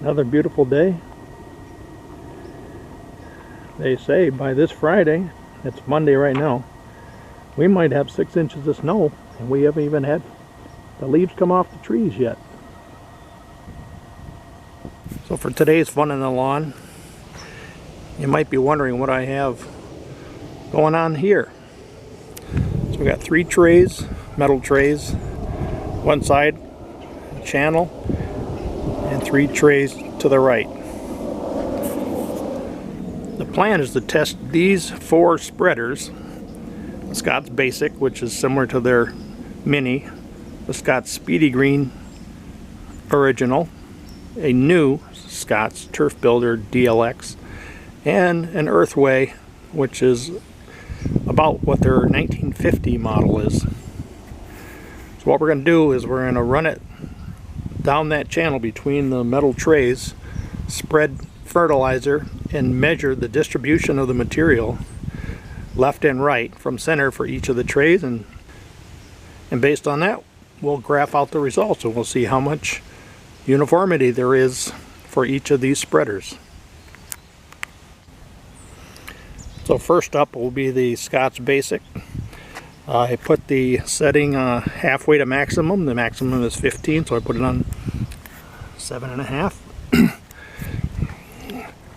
Another beautiful day. They say by this Friday, it's Monday right now, we might have 6 inches of snow, and we haven't even had the leaves come off the trees yet. So for today's fun in the lawn, you might be wondering what I have going on here. So we got 3 trays, metal trays, one side channel, and 3 trays to the right. The plan is to test these 4 spreaders: the Scots Basic, which is similar to their Mini, the Scots Speedy Green Original, a new Scots Turf Builder DLX, and an Earthway, which is about what their 1950 model is. So what we're going to do is we're going to run it down that channel between the metal trays, spread fertilizer, and measure the distribution of the material left and right from center for each of the trays, and based on that we'll graph out the results, and we'll see how much uniformity there is for each of these spreaders. So first up will be the Scots Basic. I put the setting halfway to maximum. The maximum is 15, so I put it on 7.5.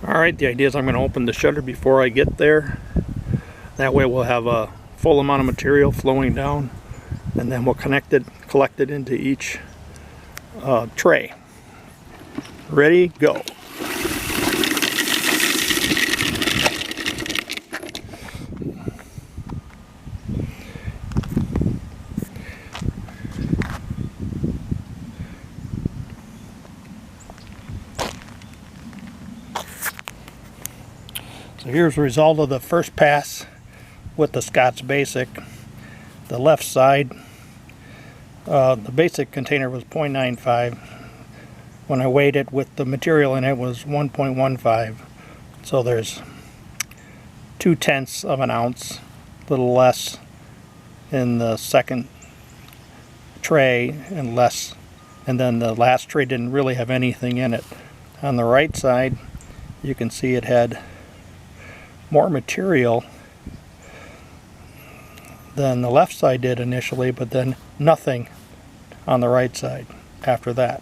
Alright, the idea is I'm going to open the shutter before I get there. That way we'll have a full amount of material flowing down, and then we'll collect it into each tray. Ready, go. So here's the result of the first pass with the Scots Basic. The left side, the basic container was 0.95. When I weighed it with the material in it, was 1.15. So there's 0.2 of an ounce, a little less in the second tray and less, and then the last tray didn't really have anything in it. On the right side, you can see it had more material than the left side did initially, but then nothing on the right side after that.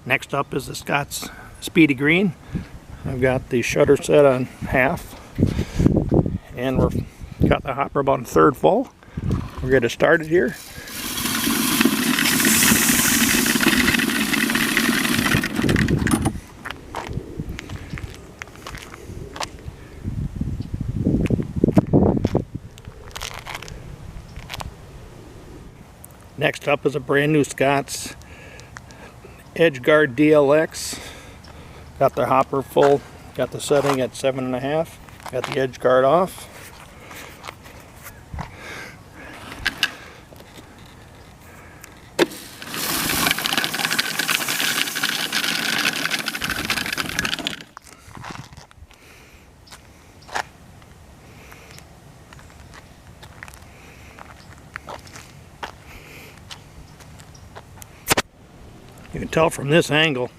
Next up is the Scots Speedy Green. I've got the shutter set on half, and we've got the hopper about 1/3 full. We're going to start it here. Next up is a brand new Scots Edgeguard DLX. Got the hopper full, got the setting at 7.5, got the edge guard off. You can tell from this angle,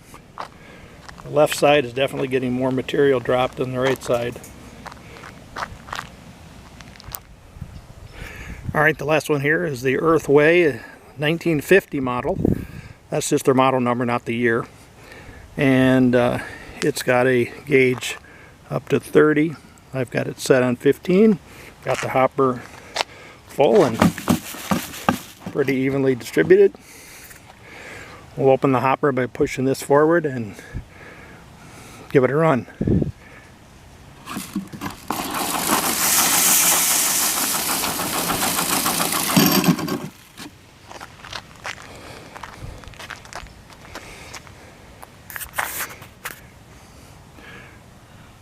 the left side is definitely getting more material dropped than the right side. Alright, the last one here is the Earthway 1950 model. That's just their model number, not the year. And it's got a gauge up to 30. I've got it set on 15. Got the hopper full and pretty evenly distributed. We'll open the hopper by pushing this forward and give it a run.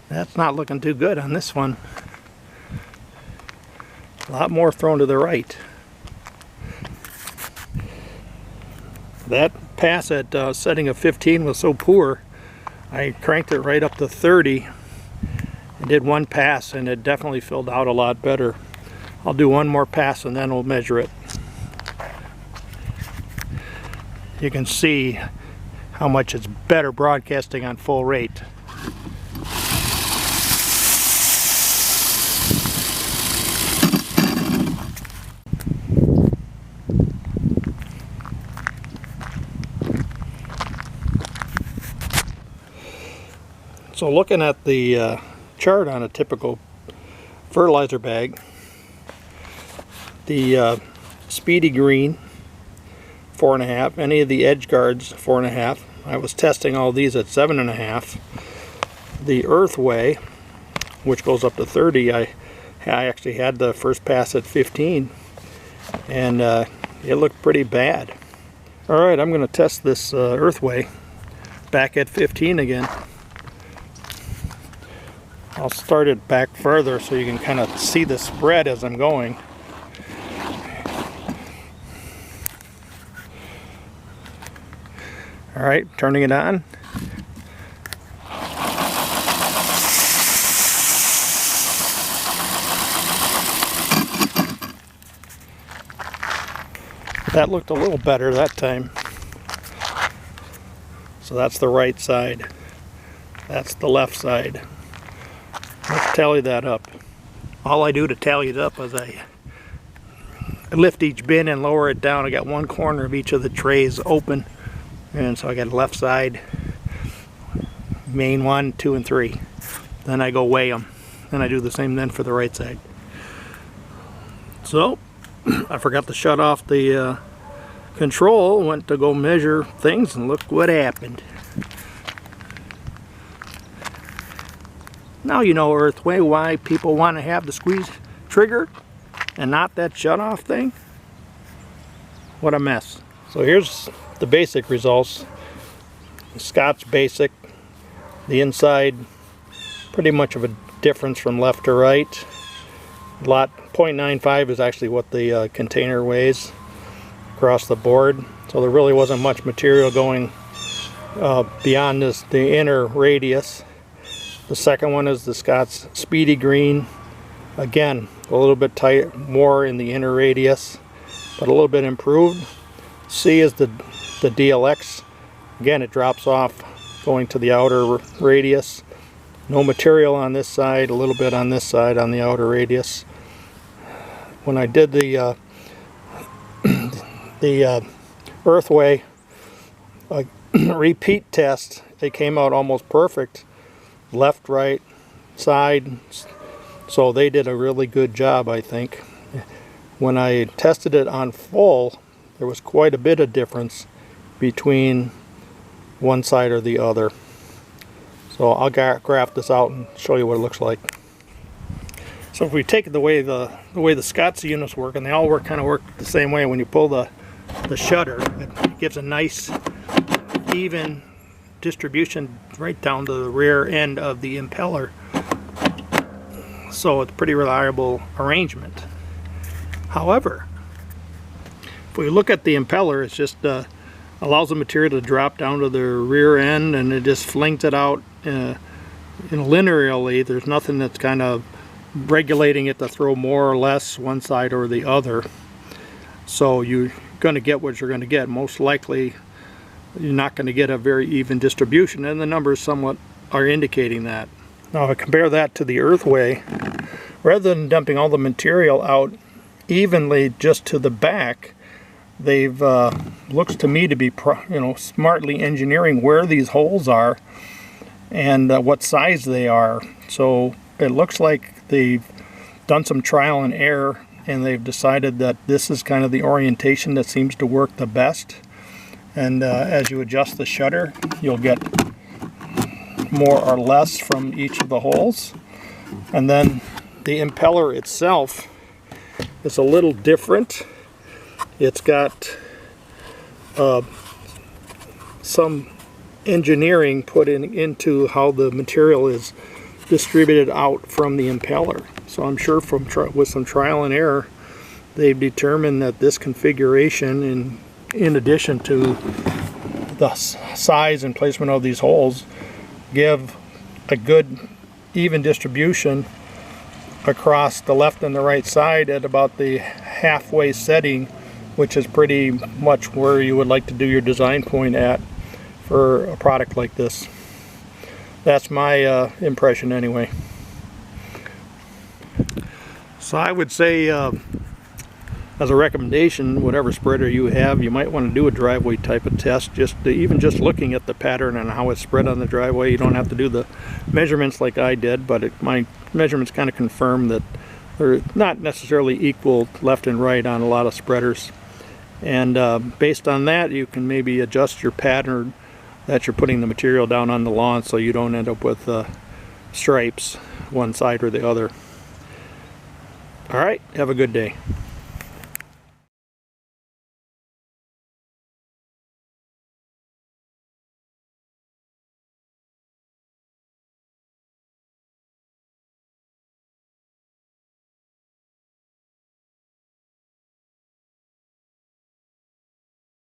That's not looking too good on this one. A lot more thrown to the right. That pass at setting of 15 was so poor, I cranked it right up to 30 and did one pass, and it definitely filled out a lot better. I'll do one more pass and then we'll measure it. You can see how much it's better broadcasting on full rate. So looking at the chart on a typical fertilizer bag, the Speedy green 4.5, any of the edge guards 4.5. I was testing all these at 7.5. The Earthway, which goes up to 30, I actually had the first pass at 15, and it looked pretty bad. Alright, I'm going to test this Earthway back at 15 again. I'll start it back further so you can kind of see the spread as I'm going. Alright, turning it on. That looked a little better that time. So that's the right side. That's the left side. Let's tally that up. All I do to tally it up is I lift each bin and lower it down. I got one corner of each of the trays open, and so I got left side, main 1, 2, and 3. Then I go weigh them. Then I do the same then for the right side. So I forgot to shut off the control, went to go measure things, and look what happened. Now you know, Earthway, why people want to have the squeeze trigger and not that shut off thing. What a mess. So here's the basic results. Scots basic. The inside, pretty much of a difference from left to right. Lot 0.95 is actually what the container weighs across the board. So there really wasn't much material going beyond the inner radius. The second one is the Scots Speedy green. Again, a little bit tight, more in the inner radius, but a little bit improved. C is the DLX. Again, it drops off going to the outer radius. No material on this side, a little bit on this side on the outer radius. When I did the Earthway repeat test, it came out almost perfect. Left, right, side. So they did a really good job, I think. When I tested it on full, there was quite a bit of difference between one side or the other. So I'll graph this out and show you what it looks like. So if we take the way the Scots units work, and they all work the same way. When you pull the shutter, it gives a nice even distribution right down to the rear end of the impeller. So it's a pretty reliable arrangement. However, if we look at the impeller, it's just allows the material to drop down to the rear end, and it just flings it out linearly. There's nothing that's kind of regulating it to throw more or less one side or the other. So you're going to get what you're going to get. Most likely you're not going to get a very even distribution, and the numbers somewhat are indicating that. Now if I compare that to the Earthway, rather than dumping all the material out evenly just to the back, they've looks to me to be smartly engineering where these holes are and what size they are. So it looks like they've done some trial and error, and they've decided that this is kind of the orientation that seems to work the best. And as you adjust the shutter, you'll get more or less from each of the holes. And then the impeller itself is a little different. It's got some engineering put into how the material is distributed out from the impeller. So I'm sure with some trial and error, they've determined that this configuration, in addition to the size and placement of these holes, give a good even distribution across the left and the right side at about the halfway setting, which is pretty much where you would like to do your design point at for a product like this. That's my impression anyway. So I would say, as a recommendation, whatever spreader you have, you might want to do a driveway type of test. Even just looking at the pattern and how it's spread on the driveway. You don't have to do the measurements like I did, but my measurements kind of confirm that they're not necessarily equal left and right on a lot of spreaders. And based on that, you can maybe adjust your pattern that you're putting the material down on the lawn, so you don't end up with stripes one side or the other. All right, have a good day.